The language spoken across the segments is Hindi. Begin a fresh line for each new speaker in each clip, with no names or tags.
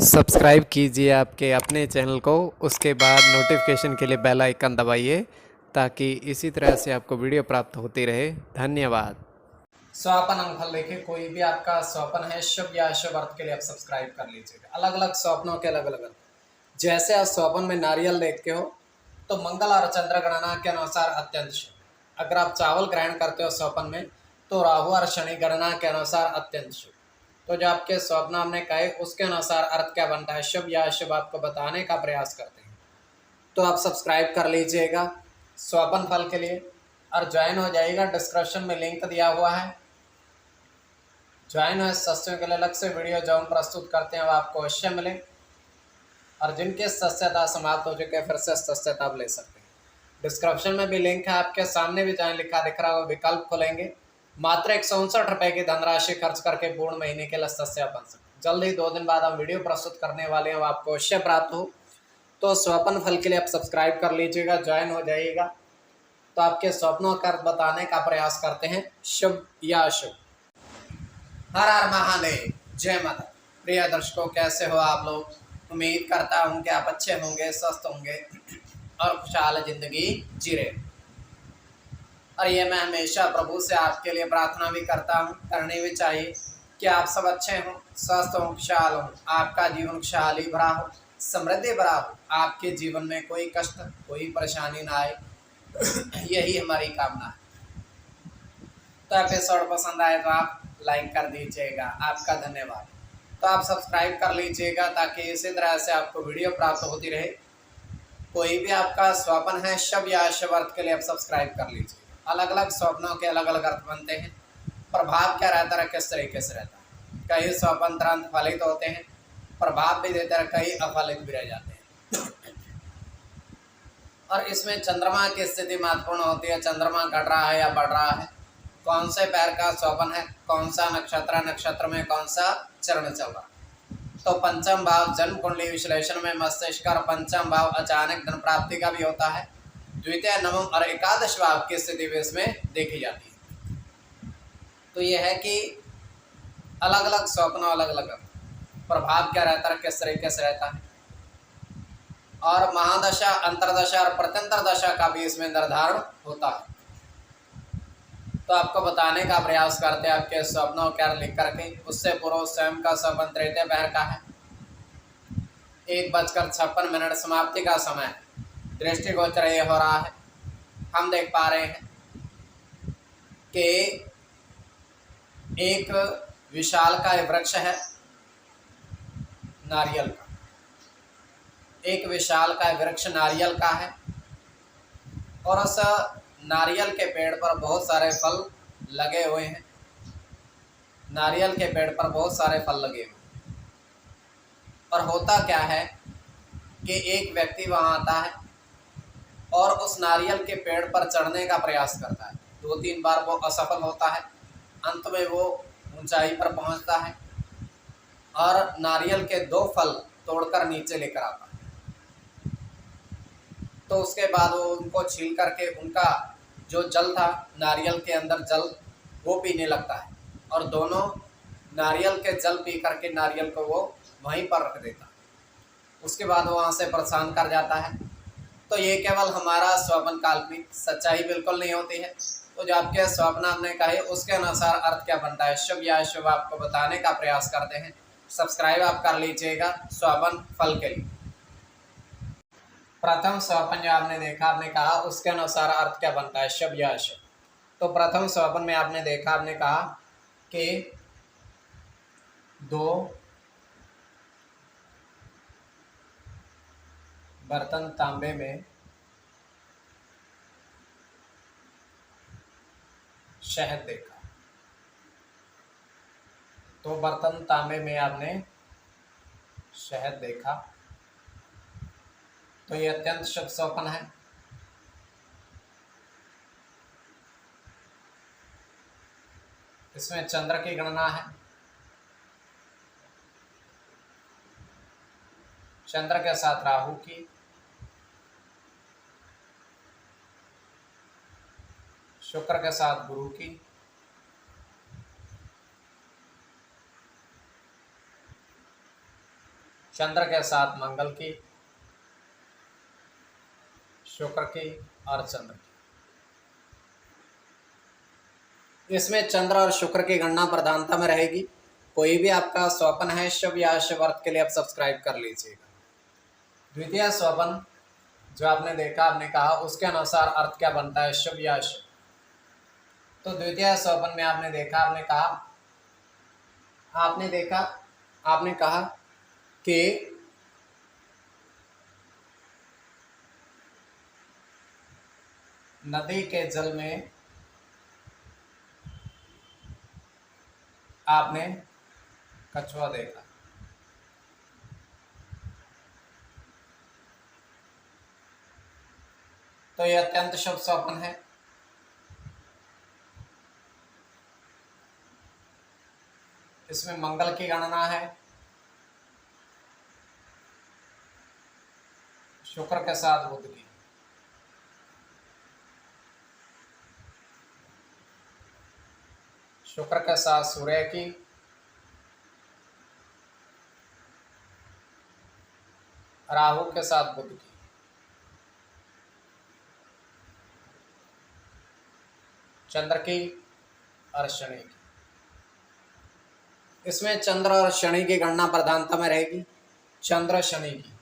सब्सक्राइब कीजिए आपके अपने चैनल को, उसके बाद नोटिफिकेशन के लिए बेल आइकन दबाइए ताकि इसी तरह से आपको वीडियो प्राप्त होती रहे। धन्यवाद।
स्वपन अंगफल देखिए, कोई भी आपका स्वपन है शुभ या अशुभ अर्थ के लिए आप सब्सक्राइब कर लीजिएगा। अलग अलग स्वप्नों के अलग अलग अर्थ। जैसे आप स्वपन में नारियल देखते हो तो मंगल और चंद्र गणना के अनुसार अत्यंत शुभ। अगर आप चावल ग्रहण करते हो स्वपन में तो राहु और शनि गणना के अनुसार अत्यंत शुभ। तो जो आपके स्वप्न हमने कहे उसके अनुसार अर्थ क्या बनता है, शुभ या अशुभ, आपको बताने का प्रयास करते हैं। तो आप सब्सक्राइब कर लीजिएगा स्वपन फल के लिए और ज्वाइन हो जाइएगा। डिस्क्रिप्शन में लिंक दिया हुआ है, ज्वाइन है। सस्यों के लिए अलग से वीडियो जो हम प्रस्तुत करते हैं वो आपको अवश्य मिले, और जिनके सस्यता समाप्त हो चुके हैं फिर से सस्यता आप ले सकते हैं। डिस्क्रिप्शन में भी लिंक है, आपके सामने भी जहाँ लिखा दिख रहा है वो विकल्प खोलेंगे। मात्र 159 रुपये की धनराशि खर्च करके पूर्ण महीने के लिए सस्य बन सकते। जल्द ही 2 दिन बाद हम वीडियो प्रस्तुत करने वाले हैं, वो आपको अवश्य प्राप्त हो। तो स्वपन फल के लिए आप सब्सक्राइब कर लीजिएगा, ज्वाइन हो जाइएगा। तो आपके स्वप्नों का अर्थ बताने का प्रयास करते हैं, शुभ या अशुभ। हर हर महादेव, जय माता। प्रिय दर्शकों, कैसे हो आप लोग? उम्मीद करता हूँ कि आप अच्छे होंगे, स्वस्थ होंगे और खुशहाल जिंदगी जी रहे। और ये मैं हमेशा प्रभु से आपके लिए प्रार्थना भी करता हूँ, करनी भी चाहिए कि आप सब अच्छे हों, स्वस्थ हों, खुशहाल हों, आपका जीवन खुशहाली भरा हो, समृद्धि भरा हो, आपके जीवन में कोई कष्ट कोई परेशानी ना आए यही हमारी कामना है। तो एपिसोड पसंद आए तो आप लाइक कर दीजिएगा, आपका धन्यवाद। तो आप सब्सक्राइब कर लीजिएगा ताकि इसी तरह से आपको वीडियो प्राप्त होती रहे। कोई भी आपका स्वप्न है शुभ या अशुभ अर्थ के लिए आप सब्सक्राइब कर लीजिए। अलग अलग स्वप्नों के अलग अलग अर्थ बनते हैं। प्रभाव क्या रहता है, किस तरीके से रहता है। कई स्वप्न तुरंत फलित होते हैं, प्रभाव भी देते हैं, कई अफलित भी रह जाते हैं। और इसमें चंद्रमा की स्थिति महत्वपूर्ण होती है। चंद्रमा घट रहा है या बढ़ रहा है, कौन से पैर का स्वप्न है, कौन सा नक्षत्र, नक्षत्र में कौन सा चरण चल रहा। तो पंचम भाव जन्म कुंडली विश्लेषण में मस्तिष्क और पंचम भाव अचानक धन प्राप्ति का भी होता है। द्वितीय, नवम और एकादश भाव की स्थिति भी इसमें देखी जाती है। तो यह है कि अलग अलग स्वप्न अलग अलग प्रभाव क्या रहता है, किस तरीके से रहता है, और महादशा, अंतरदशा और प्रत्यंतर दशा का भी इसमें निर्धारण होता है। तो आपको बताने का प्रयास करते हैं आपके स्वप्नों क्या लिख करके। उससे पूर्व स्वयं का स्वप्न तृतीय पहर का है, 1:56 समाप्ति का समय। दृष्टिगोचर ये हो रहा है, हम देख पा रहे हैं कि एक विशाल का वृक्ष है नारियल का। एक विशाल का वृक्ष नारियल का है और उस नारियल के पेड़ पर बहुत सारे फल लगे हुए हैं। नारियल के पेड़ पर बहुत सारे फल लगे हुए हैं। और होता क्या है कि एक व्यक्ति वहां आता है और उस नारियल के पेड़ पर चढ़ने का प्रयास करता है। 2-3 बार वो असफल होता है, अंत में वो ऊंचाई पर पहुंचता है और नारियल के 2 फल तोड़कर नीचे लेकर आता है। तो उसके बाद वो उनको छील करके उनका जो जल था नारियल के अंदर जल वो पीने लगता है, और दोनों नारियल के जल पी करके नारियल को वो वहीं पर रख देता है। उसके बाद वो वहाँ से प्रस्थान कर जाता है। तो ये केवल हमारा स्वप्न काल्पनिक, सच्चाई बिल्कुल नहीं होती है। तो जो आपके स्वप्न हमने कहे उसके अनुसार अर्थ क्या बनता है, शुभ या अशुभ, आपको बताने का प्रयास करते हैं। सब्सक्राइब आप कर लीजिएगा स्वप्न फल के लिए। प्रथम स्वप्न जो आपने देखा, आपने कहा उसके अनुसार अर्थ क्या बनता है, शुभ या अशुभ। तो प्रथम स्वप्न में आपने देखा, आपने कहा कि 2 बर्तन तांबे में शहद देखा। तो बर्तन तांबे में आपने शहद देखा, तो ये अत्यंत शुभ स्वप्न है। इसमें चंद्र की गणना है, चंद्र के साथ राहु की, शुक्र के साथ गुरु की, चंद्र के साथ मंगल की, शुक्र की और चंद्र की। इसमें चंद्र और शुक्र की गणना प्रधानता में रहेगी। कोई भी आपका स्वपन है शुभ या अशुभ अर्थ के लिए आप सब्सक्राइब कर लीजिएगा। द्वितीय स्वपन जो आपने देखा, आपने कहा उसके अनुसार अर्थ क्या बनता है, शुभ या अशुभ। तो द्वितीय स्वपन में आपने देखा, आपने कहा कि नदी के जल में आपने कछुआ देखा। तो यह अत्यंत शुभ स्वप्न है। इसमें मंगल की गणना है, शुक्र के साथ बुध की, शुक्र के साथ सूर्य की, राहु के साथ बुध की, चंद्र की और शनि की। इसमें चंद्र और शनि की गणना प्रधानता में रहेगी, चंद्र शनि की।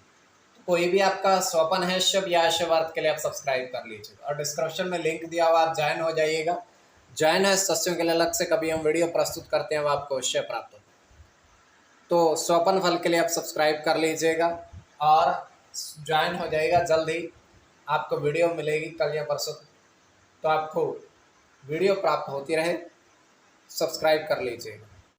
तो कोई भी आपका स्वपन है शुभ या अशुभ अर्थ के लिए आप सब्सक्राइब कर लीजिएगा और डिस्क्रिप्शन में लिंक दिया हुआ, आप ज्वाइन हो जाइएगा। ज्वाइन है सदस्यों के लिए अलग से, कभी हम वीडियो प्रस्तुत करते हैं वो आपको अवश्य प्राप्त हो। तो स्वपन फल के लिए आप सब्सक्राइब कर लीजिएगा और ज्वाइन हो जाएगा। जल्द ही आपको वीडियो मिलेगी, कल या परसों, तो आपको वीडियो प्राप्त होती रहे, सब्सक्राइब कर लीजिएगा।